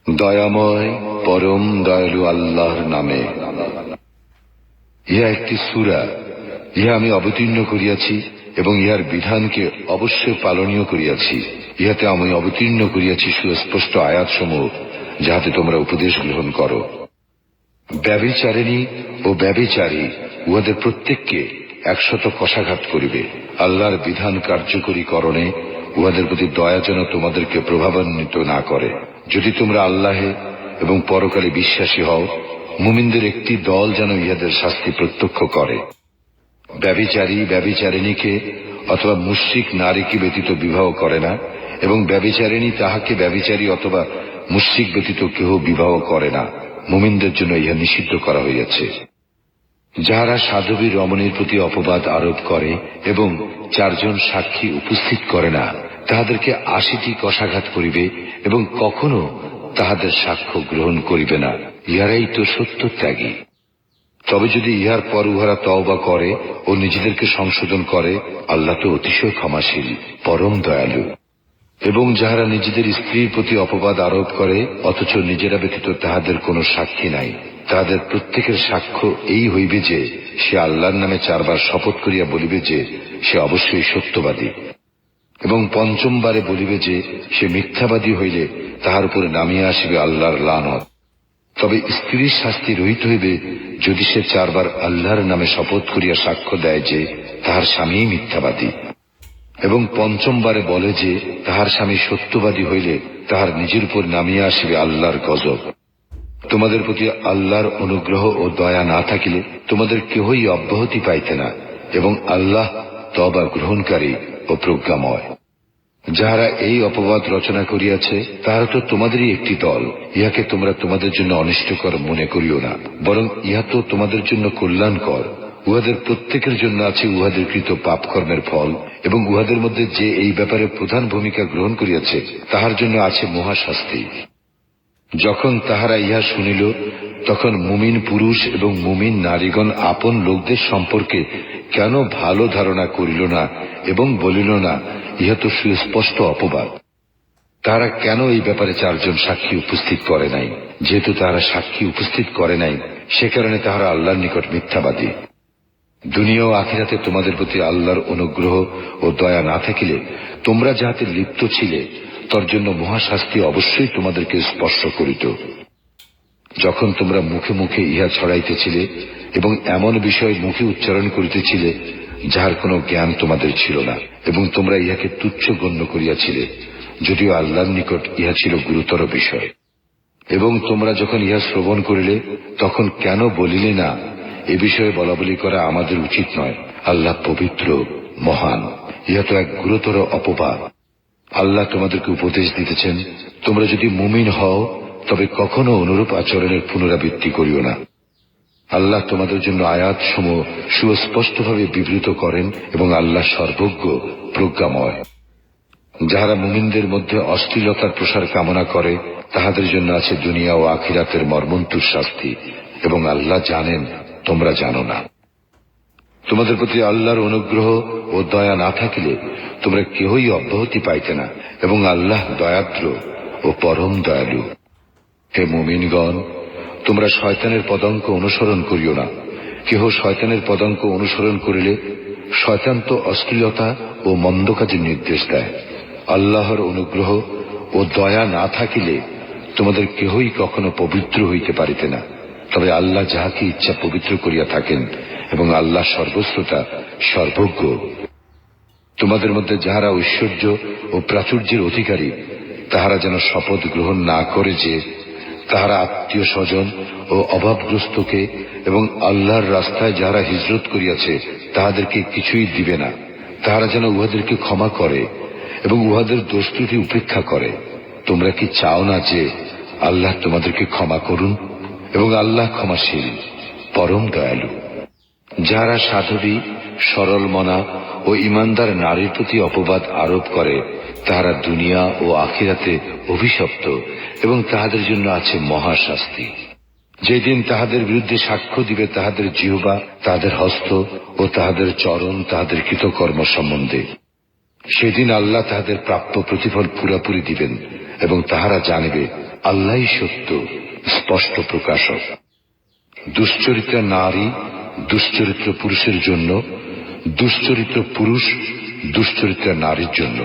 দয়াময় পরম দয়ালু আল্লাহর নামে। ইহা একটি সূরা, ইহা আমি অবতীর্ণ করিয়াছি এবং ইহার বিধানকে অবশ্যই পালনীয় করিয়াছি। ইহাতে আমি অবতীর্ণ করিয়াছি সুস্পষ্ট আয়াতসমূহ, যাহাতে তোমরা উপদেশ গ্রহণ করো। ব্যভিচারিণী ও ব্যভিচারী উহাদের প্রত্যেককে 100 কষাঘাত করিবে। আল্লাহর বিধান কার্যকরী করণে উহাদের প্রতি দয়া যেন তোমাদেরকে প্রভাবান্বিত না করে। যদি তোমরা আল্লাহে এবং পরকালে বিশ্বাসী হও, মুমিনদের একটি দল যেন ইহাদের শাস্তি প্রত্যক্ষ করে। ব্যভিচারী ব্যভিচারিণীকে অথবা মুশরিক নারীকে ব্যতীত বিবাহ করে না, এবং ব্যভিচারিণী তাহাকে ব্যভিচারী অথবা মুশরিক ব্যতীত কেহ বিবাহ করে না। মুমিনদের জন্য ইহা নিষিদ্ধ করা হইয়াছে। যাহারা সাধবী রমণীর প্রতি অপবাদ আরোপ করে এবং 4 জন সাক্ষী উপস্থিত করে না, তাহাদেরকে 80টি কষাঘাত করিবে এবং কখনো তাহাদের সাক্ষ্য গ্রহণ করিবে না। ইহারাই তো সত্যত্যাগী। তবে যদি ইহার পর উহারা তওবা করে ও নিজেদেরকে সংশোধন করে, আল্লাহ তো অতিশয় ক্ষমাশীল, পরম দয়ালু। এবং যাহারা নিজেদের স্ত্রীর প্রতি অপবাদ আরোপ করে অথচ নিজেরা ব্যতীত তাহাদের কোনো সাক্ষী নাই, তাহাদের প্রত্যেকের সাক্ষ্য এই হইবে যে সে আল্লাহর নামে 4 বার শপথ করিয়া বলিবে যে সে অবশ্যই সত্যবাদী, এবং 5ম বারে বলিবে যে সে মিথ্যাবাদী হইলে তাহার উপরে নামিয়া আসিবে আল্লাহর লানত। তবে স্ত্রীর শাস্তি রহিত হইবে যদি সে 4 বার আল্লাহর নামে শপথ করিয়া সাক্ষ্য দেয় যে তাহার স্বামীই মিথ্যাবাদী, এবং 5ম বারে বলে যে তাহার স্বামী সত্যবাদী হইলে তাহার নিজের উপর নামিয়া আসিবে আল্লাহর গজব। তোমাদের প্রতি আল্লাহর অনুগ্রহ ও দয়া না থাকিলে তোমাদের কেহই অব্যাহতি পাইতে না, এবং আল্লাহ তওবা গ্রহণকারী ও প্রজ্ঞাময়। যাহারা এই অপবাদ রচনা করিয়াছে তাহারা তো তোমাদেরই একটি দল। ইহাকে তোমরা তোমাদের জন্য অনিষ্টকর মনে করিও না, বরং ইহা তো তোমাদের জন্য কল্যাণকর। উহাদের প্রত্যেকের জন্য আছে উহাদের কৃত পাপ কর্মের ফল, এবং উহাদের মধ্যে যে এই ব্যাপারে প্রধান ভূমিকা গ্রহণ করিয়াছে তাহার জন্য আছে মহাশাস্তি। যখন তাহারা ইহা শুনিল, তখন মুমিন পুরুষ এবং মুমিন নারীগণ আপন লোকদের সম্পর্কে কেন ভালো ধারণা করিল না এবং বলিল না, ইহা তো সুস্পষ্ট অপবাদ। তাহারা কেন এই ব্যাপারে 4 জন সাক্ষী উপস্থিত করে নাই? যেহেতু তাহারা সাক্ষী উপস্থিত করে নাই, সে কারণে তাহারা আল্লাহর নিকট মিথ্যাবাদী। দুনিয়া ও আখিরাতে তোমাদের প্রতি আল্লাহর অনুগ্রহ ও দয়া না থাকিলে তোমরা যাহাতে লিপ্ত ছিলে তার জন্য মহাশাস্তি অবশ্যই তোমাদেরকে স্পর্শ করিত। যখন তোমরা মুখে মুখে ইহা ছড়াইতেছিলে এবং এমন বিষয় মুখে উচ্চারণ করিতেছিলে যাহার কোনো জ্ঞান তোমাদের ছিল না, এবং তোমরা ইহাকে তুচ্ছ গণ্য করিয়াছিলে, যদিও আল্লাহর নিকট ইহা ছিল গুরুতর বিষয়। এবং তোমরা যখন ইহা শ্রবণ করিলে তখন কেন বলিলে না, এ বিষয়ে বলাবলি করা আমাদের উচিত নয়, আল্লাহ পবিত্র মহান। ইহা তো এক গুরুতর অপবাদ। আল্লাহ তোমাদেরকে উপদেশ দিতেছেন, তোমরা যদি মুমিন হও তবে কখনো অনুরূপ আচরণের পুনরাবৃত্তি করিও না। আল্লাহ তোমাদের জন্য আয়াতসমূহ সুস্পষ্টভাবে বিবৃত করেন, এবং আল্লাহ সর্বজ্ঞ প্রজ্ঞাময়। যাহারা মুমিনদের মধ্যে অশ্লীলতার প্রসার কামনা করে তাহাদের জন্য আছে দুনিয়া ও আখিরাতের মর্মন্তুর শাস্তি, এবং আল্লাহ জানেন তোমরা জানো না। তোমাদের প্রতি আল্লাহর অনুগ্রহ ও দয়া না থাকিলে তোমরা কেহই অব্যাহতি পাইতে না, এবং আল্লাহ দয়াদ্র ও পরম দয়ালু। হে মুমিনগণ, তোমরা শয়তানের পদাঙ্ক অনুসরণ করিও না। কেহ শয়তানের পদাঙ্ক অনুসরণ করিলে শয়তান তো অশ্লীলতা ও মন্দ কাজের নির্দেশ দেয়। আল্লাহর অনুগ্রহ ও দয়া না থাকিলে তোমাদের কেহই কখনো পবিত্র হইতে পারিতে না। তবে আল্লাহ যাহাকে ইচ্ছা পবিত্র করিয়া থাকেন, এবং আল্লাহ সর্বশ্রোতা সর্বজ্ঞ। তোমাদের মধ্যে যাহারা ঐশ্বর্য ও প্রাচুর্যের অধিকারী তাহারা যেন শপথ গ্রহণ না করে যে তাহারা আত্মীয় স্বজন ও অভাবগ্রস্তকে এবং আল্লাহর রাস্তায় যাহারা হিজরত করিয়াছে তাহাদেরকে কিছুই দিবে না। তাহারা যেন উহাদেরকে ক্ষমা করে এবং উহাদের দোষ ত্রুটি উপেক্ষা করে। তোমরা কি চাও না যে আল্লাহ তোমাদেরকে ক্ষমা করুন? এবং আল্লাহ ক্ষমাশীল, পরম দয়ালু। যাহারা সাধবী, সরল মনা ও ইমানদার নারীর প্রতি অপবাদ আরোপ করে তাহারা দুনিয়া ও আখিরাতে অভিশপ্ত, এবং তাহাদের জন্য আছে মহাশাস্তি। যেদিন তাহাদের বিরুদ্ধে সাক্ষ্য দিবে তাহাদের জিহ্বা, তাহাদের হস্ত ও তাহাদের চরণ তাহাদের কৃতকর্ম সম্বন্ধে, সেদিন আল্লাহ তাহাদের প্রাপ্য প্রতিফল পুরাপুরি দিবেন, এবং তাহারা জানিবে আল্লাহই সত্য স্পষ্ট প্রকাশক। দুশ্চরিত্রা নারী দুশ্চরিত্র পুরুষের জন্য, দুশ্চরিত্র পুরুষ দুশ্চরিত্রা নারীর জন্য,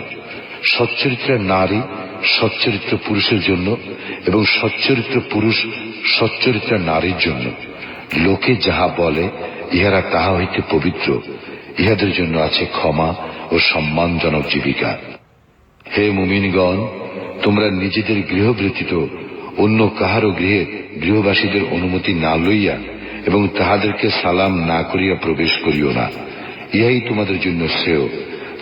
সচ্চরিত্রা নারী সচ্চরিত্র পুরুষের জন্য এবং সচ্চরিত্র পুরুষ সচ্চরিত্রা নারীর জন্য। লোকে যাহা বলে ইহারা তাহা হইতে পবিত্র, ইহাদের জন্য আছে ক্ষমা ও সম্মানজনক জীবিকা। হে মুমিনগণ, তোমরা নিজেদের গৃহ ব্যতীত অন্য কাহারও গৃহে গৃহবাসীদের অনুমতি না লইয়া এবং তাহাদেরকে সালাম না করিয়া প্রবেশ করিও না। ইহাই তোমাদের জন্য শ্রেয়,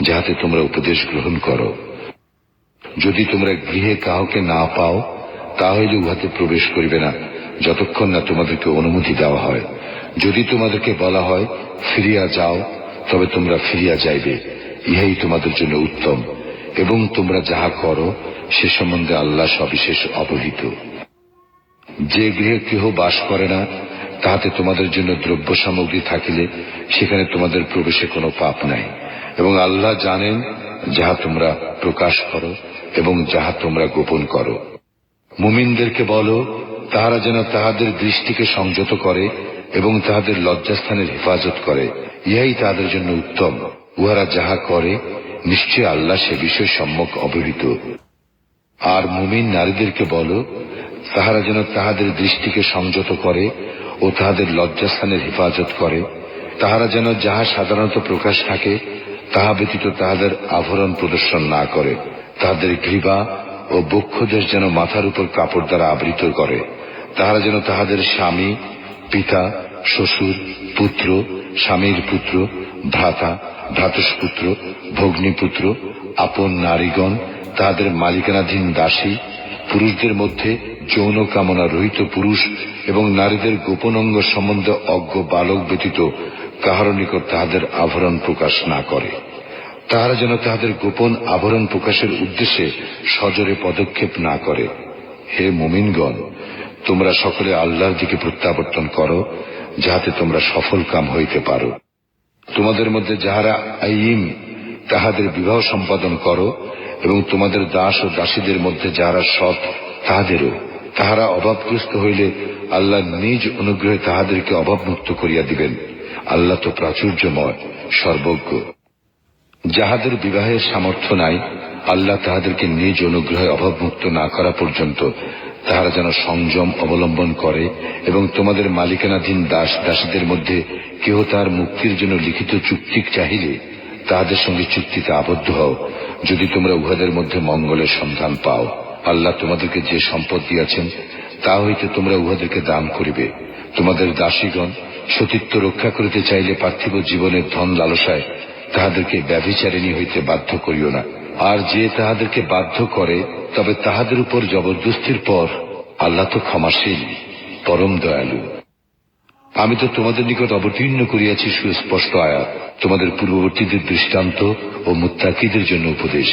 যাহাতে তোমরা উপদেশ গ্রহণ করো। যদি তোমরা গৃহে কাউকে না পাও, তাহলে উহাতে প্রবেশ করিবে না যতক্ষণ না তোমাদেরকে অনুমতি দেওয়া হয়। যদি তোমাদেরকে বলা হয় ফিরিয়া যাও, তবে তোমরা ফিরিয়া যাইবে, ইহাই তোমাদের জন্য উত্তম। এবং তোমরা যাহা করো সে সম্বন্ধে আল্লাহ সবিশেষ অবহিত। যে গৃহে কেহ বাস করে না, তাহাতে তোমাদের জন্য দ্রব্য সামগ্রী থাকিলে সেখানে তোমাদের প্রবেশে কোনো পাপ নাই, এবং আল্লাহ জানেন যাহা তোমরা প্রকাশ করো এবং যাহা তোমরা গোপন করো। মুমিনদেরকে বলো, তাহারা যেন তাহাদের দৃষ্টিকে সংযত করে এবং তাহাদের লজ্জাস্থানের হেফাজত করে, ইহাই তাহাদের জন্য উত্তম। উহারা যাহা করে নিশ্চয় আল্লাহ সে বিষয় সম্যক অবহিত। আর মুমিন নারীদেরকে বলো, তাহারা যেন তাহাদের দৃষ্টিকে সংযত করে ও তাহাদের লজ্জাস্থানের হেফাজত করে। তাহারা যেন যাহা সাধারণত প্রকাশ থাকে তাহা ব্যতীত তাহাদের আভরণ প্রদর্শন না করে। তাহাদের গ্রীবা ও বক্ষদেশ যেন মাথার উপর কাপড় দ্বারা আবৃত করে। তাহারা যেন তাহাদের স্বামী, পিতা, শ্বশুর, পুত্র, স্বামীর পুত্র, ভ্রাতা, ভ্রাতুষ্পুত্র, ভগ্নীপুত্র, আপন নারীগণ, তাহাদের মালিকানাধীন দাসী, পুরুষদের মধ্যে যৌন কামনা রহিত পুরুষ এবং নারীদের গোপন অঙ্গ সম্বন্ধে অজ্ঞ বালক ব্যতীত কাহার নিকট তাহাদের আভরণ প্রকাশ না করে। তাহারা যেন তাহাদের গোপন আভরণ প্রকাশের উদ্দেশ্যে সজোরে পদক্ষেপ না করে। হে মুমিনগণ, তোমরা সকলে আল্লাহর দিকে প্রত্যাবর্তন করো, যাহাতে তোমরা সফল কাম হইতে পারো। তোমাদের মধ্যে যাহারা আইম, তাহাদের বিবাহ সম্পাদন করো, এবং তোমাদের দাস ও দাসীদের মধ্যে যাহারা সৎ, তাহাদেরও। তাহারা অভাবগ্রস্ত হইলে আল্লাহ নিজ অনুগ্রহে তাহাদেরকে অভাবমুক্ত করিয়া দিবেন। আল্লাহ তো প্রাচুর্যময়, সর্বজ্ঞ। যাহাদের বিবাহের সামর্থ্য নাই, আল্লাহ তাহাদেরকে নিজ অনুগ্রহে অভাবমুক্ত না করা পর্যন্ত তাহারা যেন সংযম অবলম্বন করে, এবং তোমাদের মালিকানাধীন দাস দাসীদের মধ্যে কেহ তাহার মুক্তির জন্য লিখিত চুক্তি চাহিলে তাহাদের সঙ্গে চুক্তিতে আবদ্ধ হও, যদি তোমরা উহাদের মধ্যে মঙ্গলের সন্ধান পাও। আল্লাহ তোমাদেরকে যে সম্পদ দিয়াছেন তা হইতে তোমরা উহাদেরকে দান করিবে। তোমাদের দাসীগণ সতীত্ব রক্ষা করিতে চাইলে পার্থিব জীবনের ধন লালসায় তাহাদেরকে ব্যভিচারিণী হইতে বাধ্য করিও না। আর যে তাহাদেরকে বাধ্য করে, তবে তাহাদের উপর জবরদস্তির পর আল্লাহ তো ক্ষমাশীল, পরম দয়ালু। আমি তো তোমাদের নিকট অবতীর্ণ করিয়াছি সুস্পষ্ট আয়াত, তোমাদের পূর্ববর্তীদের দৃষ্টান্ত ও মুত্তাকিদের জন্য উপদেশ।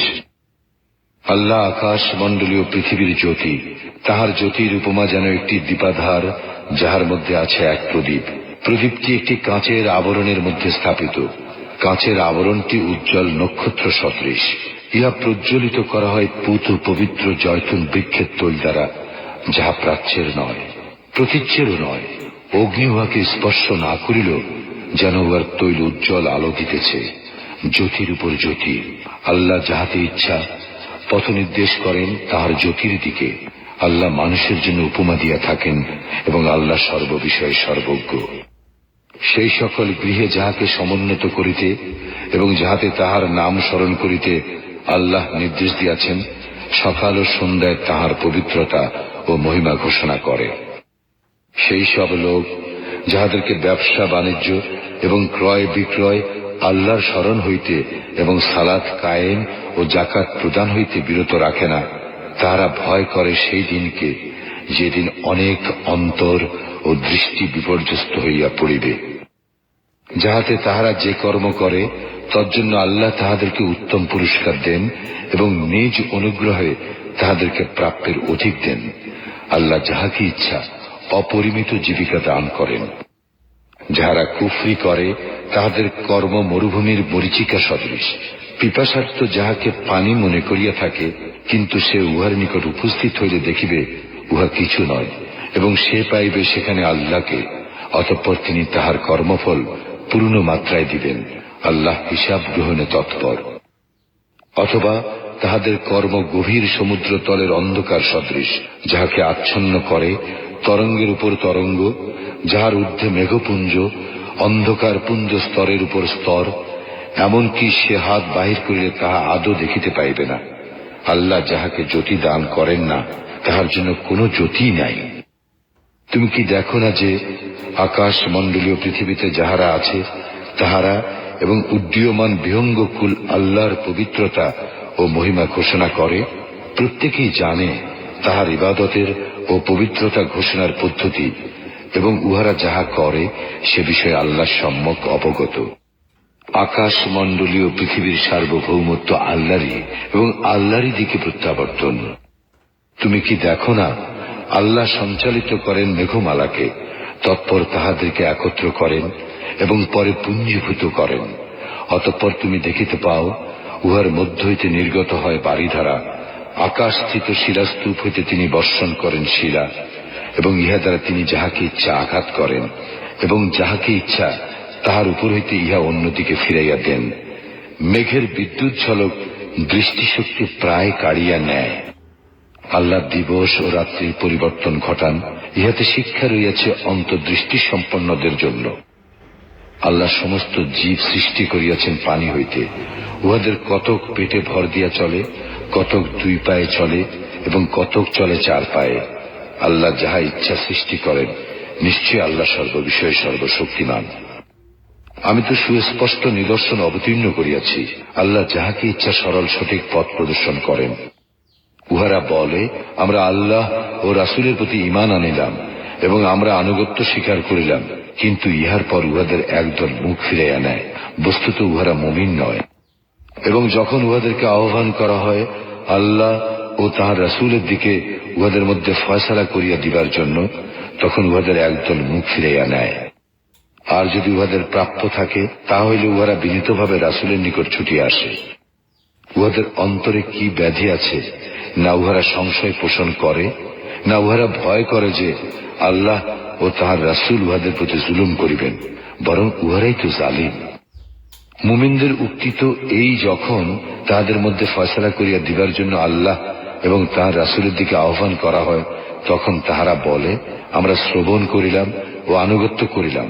আল্লাহ আকাশ মণ্ডলীয় পৃথিবীর জ্যোতি, তাহার জ্যোতির উপমা যেন একটি দীপাধার, যাহার মধ্যে আছে এক প্রদীপ। প্রদীপটি একটি কাঁচের আবরণের মধ্যে স্থাপিত। কাঁচের আবরণটি উজ্জ্বল নক্ষত্র সদৃশ। ইহা প্রজ্বলিত করা হয় পুত পবিত্র জয়তুন বৃক্ষের তৈল দ্বারা, যাহা প্রাচ্যের নয়, প্রতীচ্যেরও নয়। অগ্নি উহাকে স্পর্শ না করিল, যেন উহার তৈল উজ্জ্বল আলো দিতেছে। জ্যোতির উপর জ্যোতি। আল্লাহ যাহাতে ইচ্ছা পথ নির্দেশ করেন তাহার জ্যোতির দিকে। আল্লাহ মানুষের জন্য উপমা দিয়া থাকেন, এবং আল্লাহ সর্ববিষয়ে সর্বজ্ঞ। সেই সকল গৃহে যাহাকে সমুন্নত করিতে এবং যাহাতে তাহার নাম স্মরণ করিতে আল্লাহ নির্দেশ দিয়াছেন, সকাল ও সন্ধ্যায় তাহার পবিত্রতা ও মহিমা ঘোষণা করে। সেই সব লোক যাহাদেরকে ব্যবসা বাণিজ্য এবং ক্রয় বিক্রয় আল্লাহর স্মরণ হইতে এবং সালাত কায়েম ও জাকাত প্রদান হইতে বিরত রাখে না, তাহারা ভয় করে সেই দিনকে, যেদিন অনেক অন্তর ও দৃষ্টি বিপর্যস্ত হইয়া পড়িবে। যাহাতে তাহারা যে কর্ম করে তজ্জন্য আল্লাহ তাহাদেরকে উত্তম পুরস্কার দেন এবং নিজ অনুগ্রহে তাহাদেরকে প্রাপ্যের অধিক দেন। আল্লাহ যাহাকে ইচ্ছা অপরিমিত জীবিকা দান করেন। যাহারা কুফরি করে তাহাদের কর্ম মরুভূমির মরীচিকা সদৃশ। পিপাসার্থ যাহাকে পানি মনে করিয়া থাকে কিন্তু সে উহার নিকট উপস্থিত হইলে দেখিবে উহা কিছু নয়, এবং সে পাইবে সেখানে আল্লাহকে। অতঃপর তিনি তাহার কর্মফল পূর্ণ মাত্রায় দিবেন। আল্লাহ হিসাব গ্রহণে তৎপর। অথবা তাহাদের কর্ম গভীর সমুদ্র তলের অন্ধকার সদৃশ, যাহাকে আচ্ছন্ন করে তরঙ্গের উপর তরঙ্গ, যাহার ঊর্ধ্বে মেঘপুঞ্জ, অন্ধকার পুঞ্জ স্তরের উপর স্তর, এমনকি সে হাত বাহির করিলে তাহা আদৌ দেখিতে পাইবে না। আল্লাহ যাহাকে জ্যোতি দান করেন না, তাহার জন্য কোনো জ্যোতি নাই। তুমি কি দেখো না যে আকাশ মণ্ডলীয় পৃথিবীতে যাহারা আছে তাহারা এবং উড্ডীয়মান বিহঙ্গকুল আল্লাহর পবিত্রতা ও মহিমা ঘোষণা করে? প্রত্যেকেই জানে তাহার ইবাদতের ও পবিত্রতা ঘোষণার পদ্ধতি, এবং উহারা যাহা করে সে বিষয়ে আল্লাহ সম্যক অবগত। আকাশ মণ্ডলীয় পৃথিবীর সার্বভৌমত্ব আল্লাহরই, এবং আল্লাহরই দিকে প্রত্যাবর্তন। তুমি কি দেখো না আল্লাহ সঞ্চালিত করেন মেঘমালাকে, তৎপর তাহাদেরকে একত্র করেন এবং পরে পুঞ্জীভূত করেন। অতঃপর তুমি দেখিতে পাও উহার মধ্য হইতে নির্গত হয় বারিধারা। আকাশস্থিত শিলাস্তূপ হইতে তিনি বর্ষণ করেন শিলা, এবং ইহা দ্বারা তিনি যাহাকে ইচ্ছা আঘাত করেন, এবং যাহাকে ইচ্ছা তাহার উপর হইতে ইহা অন্যদিকে ফিরাইয়া দেন। মেঘের বিদ্যুৎ ঝলক দৃষ্টিশক্তি প্রায় কাড়িয়া নেয়। আল্লাহ দিবস ও রাত্রির পরিবর্তন ঘটান, ইহাতে শিক্ষা রইয়াছে অন্তর্দৃষ্টি সম্পন্নদের জন্য। আল্লাহ সমস্ত জীব সৃষ্টি করিয়াছেন পানি হইতে। উহাদের কতক পেটে ভর দিয়া চলে, কতক দুই পায়ে চলে, এবং কতক চলে চার পায়ে। আল্লাহ যাহা ইচ্ছা সৃষ্টি করেন, নিশ্চয় আল্লাহ সর্ববিষয়ে সর্বশক্তিমান। আমি তো সুস্পষ্ট নিদর্শন অবতীর্ণ করিয়াছি। আল্লাহ যাহাকে ইচ্ছা সরল সঠিক পথ প্রদর্শন করেন। উহারা বলে, আমরা আল্লাহ ও রাসূলের প্রতি ঈমান আনিলাম এবং আমরা আনুগত্য স্বীকার করিলাম, কিন্তু ইহার পর উহাদের একদল মুখ ফিরাইয়া নেয়। বস্তুত উহারা মুমিন নয়। এবং যখন উহাদেরকে আহ্বান করা হয় আল্লাহ ও তাহার রাসূলের দিকে উহাদের মধ্যে ফয়সালা করিয়া দিবার জন্য, তখন উহাদের একদল মুখ ফিরাইয়া নেয়। আর যদি উহাদের প্রাপ্য থাকে, তা হইলে উহারা বিনীতভাবে রাসূলের নিকট ছুটিয়া আসে। উহাদের অন্তরে কি ব্যাধি আছে? না উহারা সংশয় পোষণ করে, না উহারা ভয় করে যে আল্লাহ ও তাহার রাসূল উহাদের প্রতি জুলুম করিবেন, বরং উহারাই তো জালিম। মুমিনদের উক্তি তো এই, যখন তাহাদের মধ্যে ফয়সালা করিয়া দিবার জন্য আল্লাহ এবং তাহার রাসূলের দিকে আহ্বান করা হয়, তখন তাহারা বলে, আমরা শ্রবণ করিলাম ও আনুগত্য করিলাম,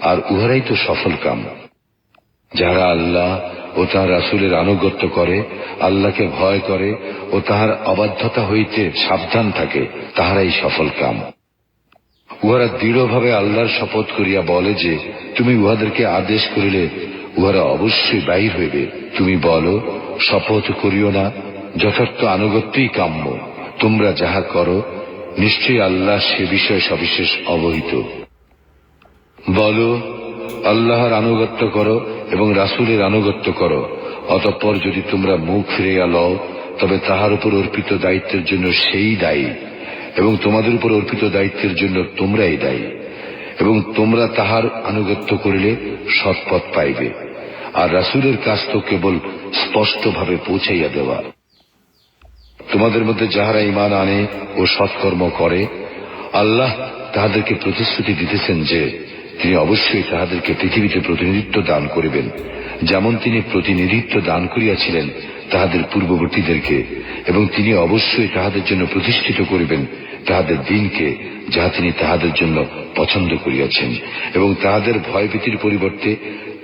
আর উহারাই তো সফল কাম। যাহারা আল্লাহ ও তাহার রাসূলের আনুগত্য করে, আল্লাহকে ভয় করে ও তাহার অবাধ্যতা হইতে সাবধান থাকে, তাহারাই সফল কাম। উহারা দৃঢ়ভাবে আল্লাহর শপথ করিয়া বলে যে, তুমি উহাদেরকে আদেশ করিলে উহারা অবশ্যই বাহির হইবে। তুমি বলো, শপথ করিও না, যথার্থ আনুগত্যই কাম্য। তোমরা যাহা করো, নিশ্চয়ই আল্লাহ সে বিষয়ে সবিশেষ অবহিত। বলো, আল্লাহর আনুগত্য করো এবং রাসূলের আনুগত্য করো। অতঃপর যদি তোমরা মুখ ফিরাইয়া লও, তবে তাহার উপর অর্পিত দায়িত্বের জন্য সেই দায়ী, এবং তোমাদের উপর অর্পিত দায়িত্বের জন্য তোমরাই দায়ী। এবং তোমরা তাহার আনুগত্য করিলে সৎপথ পাইবে। আর রাসূলের কাজ তো কেবল স্পষ্টভাবে পৌঁছাইয়া দেওয়া। তোমাদের মধ্যে যাহারা ঈমান আনে ও সৎকর্ম করে, আল্লাহ তাহাদেরকে প্রতিশ্রুতি দিতেছেন যে তিনি অবশ্যই তাহাদেরকে পৃথিবীতে প্রতিনিধিত্ব দান করিবেন, যেমন তিনি প্রতিনিধিত্ব দান করিয়াছিলেন তাহাদের পূর্ববর্তীদেরকে, এবং তিনি অবশ্যই তাহাদের জন্য প্রতিষ্ঠিত করিবেন তাহাদের দিনকে, যাহা তিনি তাহাদের জন্য পছন্দ করিয়াছেন, এবং তাহাদের ভয়ভীতির পরিবর্তে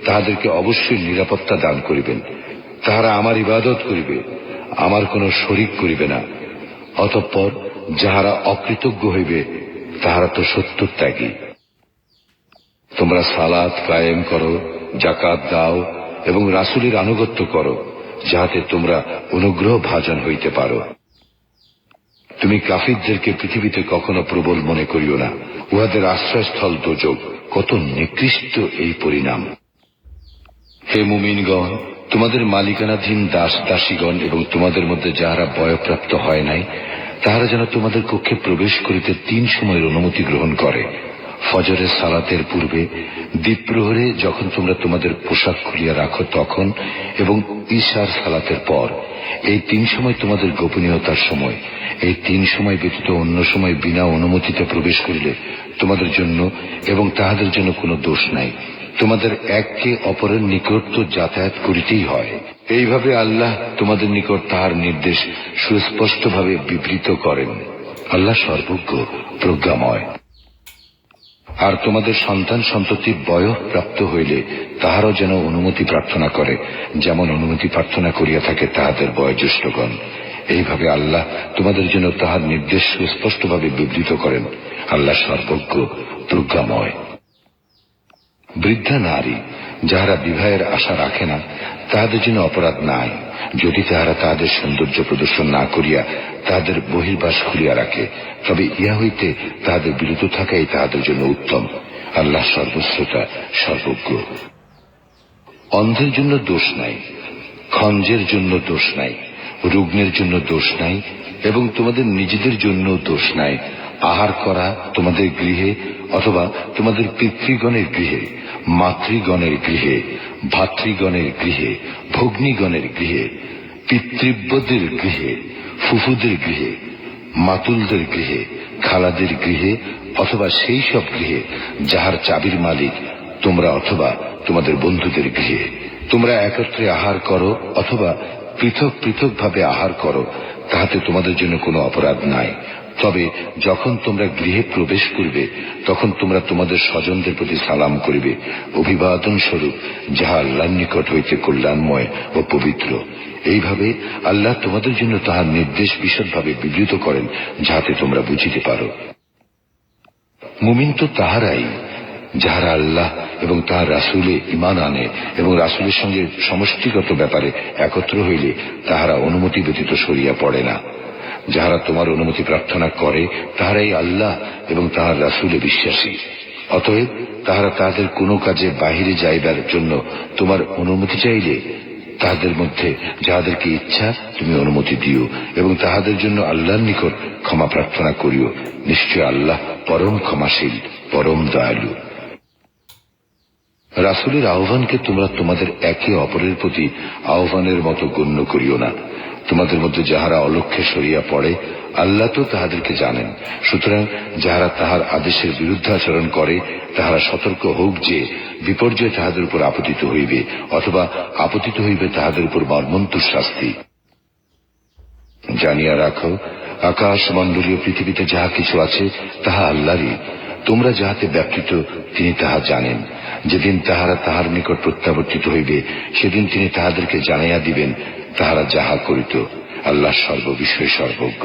তাহাদেরকে অবশ্যই নিরাপত্তা দান করিবেন। তাহারা আমার ইবাদত করিবে, আমার কোনো শরীক করিবে না। অতঃপর যাহারা অকৃতজ্ঞ হইবে, তাহারা তো সত্যত্যাগী। তোমরা সালাত কায়েম করো, যাকাত দাও এবং রাসূলের আনুগত্য করো, যাহাতে তোমরা অনুগ্রহ ভাজন হইতে পারো। তুমি কাফিরদেরকে পৃথিবীতে কখনো প্রবল মনে করিও না। উহাদের আশ্রয়স্থল দোজখ। কত নিকৃষ্ট এই পরিণাম। হে মুমিনগণ, তোমাদের মালিকানাধীন দাস দাসীগণ এবং তোমাদের মধ্যে যাহারা বয়প্রাপ্ত হয় নাই, তাহারা যেন তোমাদের কক্ষে প্রবেশ করিতে 3 সময়ের অনুমতি গ্রহণ করে। ফজরের সালাতের পূর্বে, দ্বীপ্রহরে যখন তোমরা তোমাদের পোশাক খুলিয়া রাখো তখন, এবং ঈশার সালাতের পর। এই 3 সময় তোমাদের গোপনীয়তার সময়। এই 3 সময় ব্যতীত অন্য সময় বিনা অনুমতিতে প্রবেশ করিলে তোমাদের জন্য এবং তাহাদের জন্য কোনো দোষ নাই। তোমাদের একে অপরের নিকট তো যাতায়াত করিতেই হয়। এইভাবে আল্লাহ তোমাদের নিকট তাহার নির্দেশ সুস্পষ্টভাবে বিবৃত করেন। আল্লাহ সর্বজ্ঞ, প্রজ্ঞাময়। আর তোমাদের সন্তান সন্ততি বয়ঃ প্রাপ্ত হইলে তাহারও যেন অনুমতি প্রার্থনা করে, যেমন অনুমতি প্রার্থনা করিয়া থাকে তাহাদের বয়োজ্যেষ্ঠগণ। এইভাবে আল্লাহ তোমাদের জন্য তাহার নির্দেশ সুস্পষ্টভাবে বিবৃত করেন। আল্লাহ সর্বজ্ঞ, প্রজ্ঞাময়। বৃদ্ধা নারী যাহারা বিবাহের আশা রাখে না, তাহাদের জন্য অপরাধ নাই, যদি তাহারা তাহাদের সৌন্দর্য প্রদর্শন না করিয়া তাহাদের বহির্বাস খুলিয়া রাখে। তবে ইহা হইতে তাহাদের বিরত থাকাই তাহাদের জন্য উত্তম। আল্লাহ সর্বশ্রোতা, সর্বজ্ঞ। অন্ধের জন্য দোষ নাই, খঞ্জের জন্য দোষ নাই, রুগ্নের জন্য দোষ নাই, এবং তোমাদের নিজেদের জন্য দোষ নাই। আহার করা তোমাদের গৃহে অথবা তোমাদের পিতৃগণের গৃহে, মাতৃগণের গৃহে, ভাতৃগণের গৃহে, ভগ্নীগণের গৃহে, পিতৃব্যদের গৃহে, ফুফুদের গৃহে, মাতুলদের গৃহে, খালাদের গৃহে, অথবা সেই সব গৃহে যাহার চাবির মালিক তোমরা, অথবা তোমাদের বন্ধুদের গৃহে। তোমরা একত্রে আহার করো অথবা পৃথক পৃথক ভাবে আহার করো, তাহাতে তোমাদের জন্য কোনো অপরাধ নাই। তবে যখন তোমরা গৃহে প্রবেশ করবে তখন তোমরা তোমাদের স্বজনদের প্রতি সালাম করিবে, অভিবাদন স্বরূপ, যাহা আল্লাহর নিকট হইতে কল্যাণময় ও পবিত্র। এইভাবে আল্লাহ তোমাদের জন্য তাহার নির্দেশ বিশদভাবে বিবৃত করেন, যাহাতে তোমরা বুঝিতে পারো। মুমিন তো তাহারাই যাহারা আল্লাহ এবং তাহার রাসূলে ঈমান আনে এবং রাসূলের সঙ্গে সমষ্টিগত ব্যাপারে একত্র হইলে তাহারা অনুমতি ব্যতীত সরিয়া পড়ে না। যাহারা তোমার অনুমতি প্রার্থনা করে তাহারাই আল্লাহ এবং তাহার রাসূলে বিশ্বাসী। অতএব তাহারা তাহাদের কোনো কাজে বাহিরে যাইবার জন্য তোমার অনুমতি চাইলে তাহাদের মধ্যে যাহাদেরকে ইচ্ছা তুমি অনুমতি দিও, এবং তাহাদের জন্য আল্লাহর নিকট ক্ষমা প্রার্থনা করিও। নিশ্চয় আল্লাহ পরম ক্ষমাশীল, পরম দয়ালু। রাসূলের আহ্বানকে তোমরা তোমাদের একে অপরের প্রতি আহ্বানের মতো গণ্য করিও না। তোমাদের মধ্যে যাহারা অলক্ষ্যে সরিয়া পড়ে আল্লাহ তো তাহাদেরকে জানেন। সুতরাং যাহারা তাহার আদেশের বিরুদ্ধাচরণ করে তাহারা সতর্ক হোক যে বিপর্যয় তাহাদের উপর আপতিত হইবে, অথবা আপতিত হইবে তাহাদের উপর মর্মন্তুদ শাস্তি। জানিয়া রাখো, আকাশ মণ্ডলীয় পৃথিবীতে যাহা কিছু আছে তাহা আল্লাহরই। তোমরা যাহাতে ব্যাপৃত তিনি তাহা জানেন। যেদিন তাহারা তাহার নিকট প্রত্যাবর্তিত হইবে সেদিন তিনি তাহাদেরকে জানাইয়া দিবেন তাহারা যাহা করিত। আল্লাহ সর্ববিষয়ে সর্বজ্ঞ।